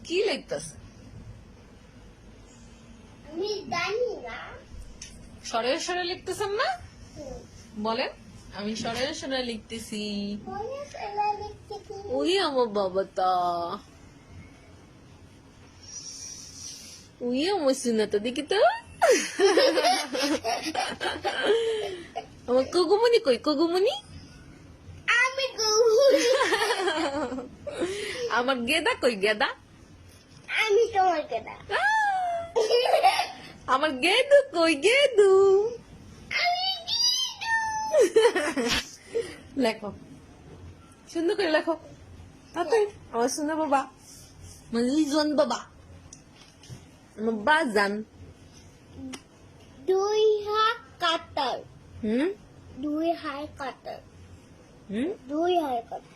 কি লিখতেছ? আমি জানি না। সরে সরে লিখতেছেন না? বলেন, আমি সরে সরে লিখতেছি। ওই আমার বাবাটা, ওই আমার সুনাটা, দেখি তো। আমার কগুমনি কই? কগুমনি আমি আমার গেদা কই? গেদা আমি তোমার কেনা। আমার গেদু কই? গেদু লেখো, সুন্দর করে লেখো তাড়াতাড়ি। আমার সুন্দর বাবা, আমার লিজন বাবা, আমার বাজান। দুই হাত কাটার। হুম দুই হাত কাটার। হুম দুই হাত কাটার।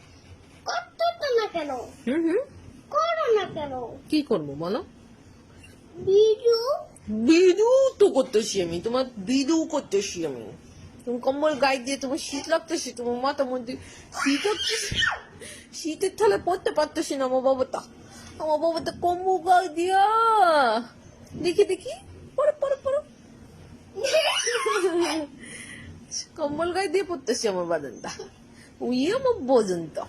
কত তো না কেন? হুম হুম করো না কেন? কি করবো বলো? বিজু বিদু তো করতেছি আমি, তোমার বিদু করতেছি আমি। তুমি কম্বল গায়ে দিয়ে তোমার শীত লাগতেছে, তোমার মাথার মধ্যে শীত হচ্ছে, শীতের থালে পড়তে পারতেছি না। আমার বাবাটা, আমার বাবাটা কম্বল গায়ে দিয়া, দেখি দেখি, পড়ো পড়ো পড়ো। কম্বল গায়ে দিয়ে পড়তেছি আমার বাদনটা, ওই আমার বজনটা।